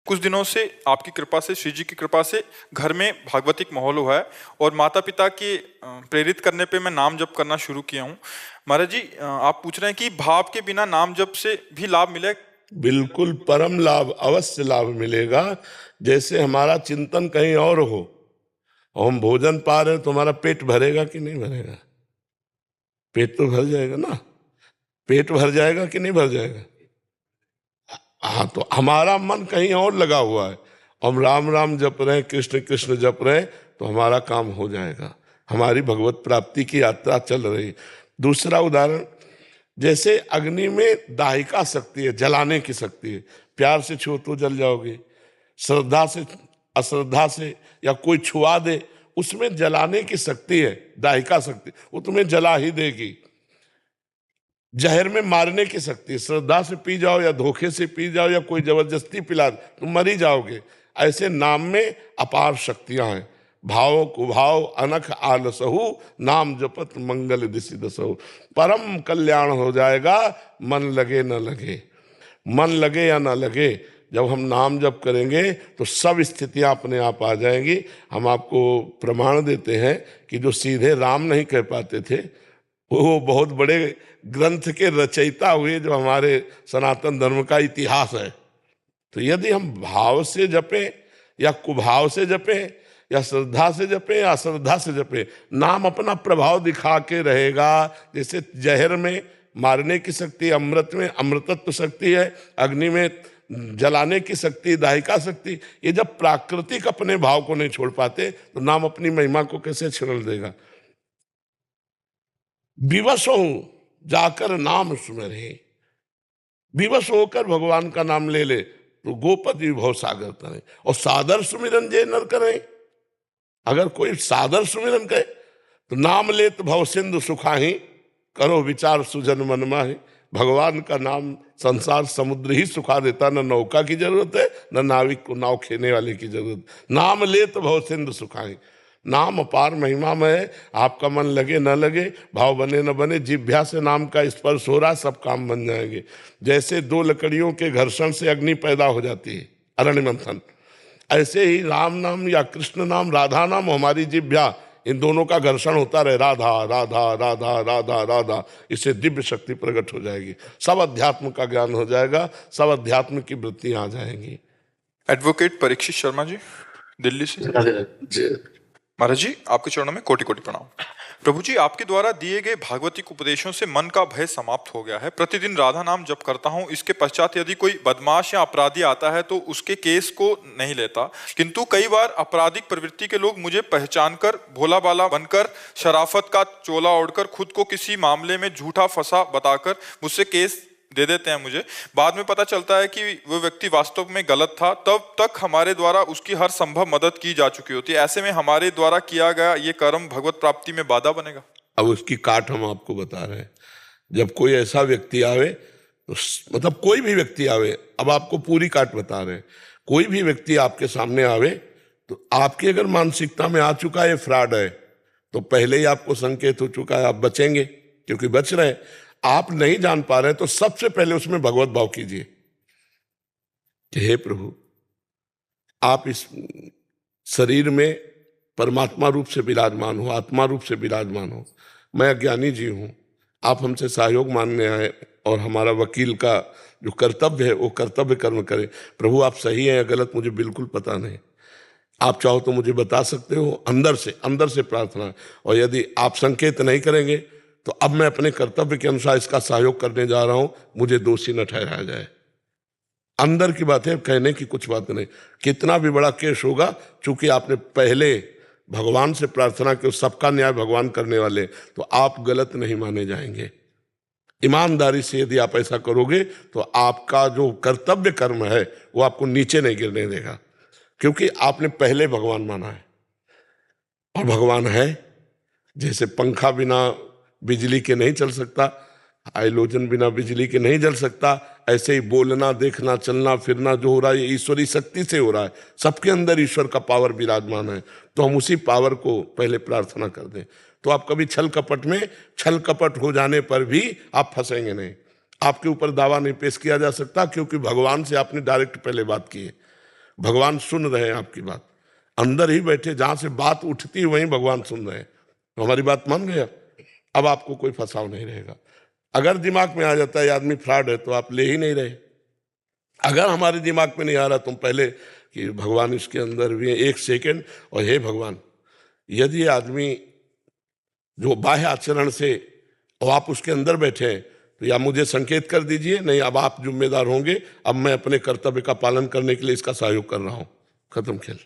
कुछ दिनों से आपकी कृपा से, श्री जी की कृपा से घर में भागवतिक माहौल हुआ है और माता पिता के प्रेरित करने पे मैं नाम जप करना शुरू किया हूँ। महाराज जी, आप पूछ रहे हैं कि भाव के बिना नाम जप से भी लाभ मिले? बिल्कुल परम लाभ, अवश्य लाभ मिलेगा। जैसे हमारा चिंतन कहीं और हो और हम भोजन पा रहे हैं तो हमारा पेट भरेगा कि नहीं भरेगा? पेट तो भर जाएगा ना। पेट भर जाएगा कि नहीं भर जाएगा? हाँ, तो हमारा मन कहीं और लगा हुआ है। हम राम राम जप रहे हैं, कृष्ण कृष्ण जप रहे हैं, तो हमारा काम हो जाएगा। हमारी भगवत प्राप्ति की यात्रा चल रही। दूसरा उदाहरण, जैसे अग्नि में दाहिका शक्ति है, जलाने की शक्ति है। प्यार से छू तो जल जाओगे, श्रद्धा से, अश्रद्धा से, या कोई छुआ दे, उसमें जलाने की शक्ति है, दाहिका शक्ति, वो तुम्हें जला ही देगी। जहर में मारने की शक्ति, श्रद्धा से पी जाओ या धोखे से पी जाओ या कोई जबरदस्ती पिला दे, तुम मर ही जाओगे। ऐसे नाम में अपार शक्तियां हैं। भाव कुभाव अनख आलसहु, नाम जपत मंगल दिशि दसहु। परम कल्याण हो जाएगा, मन लगे न लगे। मन लगे या ना लगे, जब हम नाम जप करेंगे तो सब स्थितियां अपने आप आ जाएंगी। हम आपको प्रमाण देते हैं कि जो सीधे राम नहीं कह पाते थे, वो बहुत बड़े ग्रंथ के रचयिता हुए, जो हमारे सनातन धर्म का इतिहास है। तो यदि हम भाव से जपें या कुभाव से जपें या श्रद्धा से जपें या अश्रद्धा से जपें, नाम अपना प्रभाव दिखा के रहेगा। जैसे जहर में मारने की शक्ति, अमृत में अमृतत्व शक्ति है, अग्नि में जलाने की शक्ति, दाहिका शक्ति। ये जब प्राकृतिक अपने भाव को नहीं छोड़ पाते तो नाम अपनी महिमा को कैसे छिड़ देगा? विवश हो जाकर नाम सुमरे, विवश होकर भगवान का नाम ले ले तो गोपति भव सागर तरे। और सादर सुमिरन जे नर करें, अगर कोई सादर सुमिरन करे तो नाम लेत भव सिंधु सुखाही, करो विचार सुजन मन माही। भगवान का नाम संसार समुद्र ही सुखा देता। न नौका की जरूरत है, न नाविक को नाव खेने वाले की जरूरत। नाम लेत भव सिंधु सुखाही, नाम अपार महिमा में है। आपका मन लगे न लगे, भाव बने न बने, जिह्वा से नाम का स्पर्श हो रहा, सब काम बन जाएंगे। जैसे दो लकड़ियों के घर्षण से अग्नि पैदा हो जाती है, अरण्य मंथन, ऐसे ही राम नाम या कृष्ण नाम, राधा नाम, हमारी जिह्वा, इन दोनों का घर्षण होता रहे, राधा राधा राधा राधा राधा, इससे दिव्य शक्ति प्रकट हो जाएगी। सब अध्यात्म का ज्ञान हो जाएगा, सब अध्यात्म की वृत्तियां आ जाएंगी। एडवोकेट परीक्षित शर्मा जी, दिल्ली से। महाराज जी, आपके चरणों में कोटि कोटि प्रणाम। प्रभु जी, आपके द्वारा दिए गए भागवतिक उपदेशों से मन का भय समाप्त हो गया है। प्रतिदिन राधा नाम जप करता हूँ। इसके पश्चात यदि कोई बदमाश या अपराधी आता है तो उसके केस को नहीं लेता, किंतु कई बार आपराधिक प्रवृत्ति के लोग मुझे पहचानकर, भोला बाला बनकर, शराफत का चोला ओढ़कर, खुद को किसी मामले में झूठा फंसा बताकर मुझसे केस दे देते हैं। मुझे बाद में पता चलता है कि वो व्यक्ति वास्तव में गलत था। तब तक हमारे द्वारा उसकी हर संभव मदद की जा चुकी होती है। ऐसे में हमारे द्वारा किया गया ये कर्म भगवत प्राप्ति में बाधा बनेगा? अब उसकी काट हम आपको बता रहे हैं। जब कोई ऐसा व्यक्ति आवे तो, मतलब कोई भी व्यक्ति आवे, अब आपको पूरी काट बता रहे हैं। कोई भी व्यक्ति आपके सामने आवे तो आपकी अगर मानसिकता में आ चुका है फ्रॉड है, तो पहले ही आपको संकेत हो चुका है, आप बचेंगे, क्योंकि बच रहे हैं। आप नहीं जान पा रहे हैं तो सबसे पहले उसमें भगवत भाव कीजिए कि हे प्रभु, आप इस शरीर में परमात्मा रूप से विराजमान हो, आत्मा रूप से विराजमान हो। मैं अज्ञानी जी हूं, आप हमसे सहयोग मांगने आए और हमारा वकील का जो कर्तव्य है वो कर्तव्य कर्म करें। प्रभु, आप सही हैं या गलत मुझे बिल्कुल पता नहीं, आप चाहो तो मुझे बता सकते हो। अंदर से प्रार्थना। और यदि आप संकेत नहीं करेंगे तो अब मैं अपने कर्तव्य के अनुसार इसका सहयोग करने जा रहा हूं, मुझे दोषी न ठहराया जाए। अंदर की बात है, कहने की कुछ बात नहीं। कितना भी बड़ा केस होगा, चूंकि आपने पहले भगवान से प्रार्थना की, सबका न्याय भगवान करने वाले, तो आप गलत नहीं माने जाएंगे। ईमानदारी से यदि आप ऐसा करोगे तो आपका जो कर्तव्य कर्म है वो आपको नीचे नहीं गिरने देगा, क्योंकि आपने पहले भगवान माना है। और भगवान है। जैसे पंखा बिना बिजली के नहीं चल सकता, हाइड्रोजन बिना बिजली के नहीं जल सकता, ऐसे ही बोलना, देखना, चलना फिरना जो हो रहा है ये ईश्वरी शक्ति से हो रहा है। सबके अंदर ईश्वर का पावर विराजमान है, तो हम उसी पावर को पहले प्रार्थना कर दें। तो आप कभी छल कपट हो जाने पर भी आप फंसेंगे नहीं। आपके ऊपर दावा नहीं पेश किया जा सकता, क्योंकि भगवान से आपने डायरेक्ट पहले बात की है। भगवान सुन रहे हैं आपकी बात, अंदर ही बैठे, जहां से बात उठती है वहीं भगवान सुन रहे हैं। तो हमारी बात मान गया, अब आपको कोई फंसाव नहीं रहेगा। अगर दिमाग में आ जाता है आदमी फ्रॉड है, तो आप ले ही नहीं रहे। अगर हमारे दिमाग में नहीं आ रहा तुम पहले कि भगवान इसके अंदर भी है, 1 सेकेंड, और हे भगवान, यदि आदमी जो बाह्य आचरण से, और आप उसके अंदर बैठे हैं, तो या मुझे संकेत कर दीजिए, नहीं अब आप जिम्मेदार होंगे, अब मैं अपने कर्तव्य का पालन करने के लिए इसका सहयोग कर रहा हूं। खत्म खेल।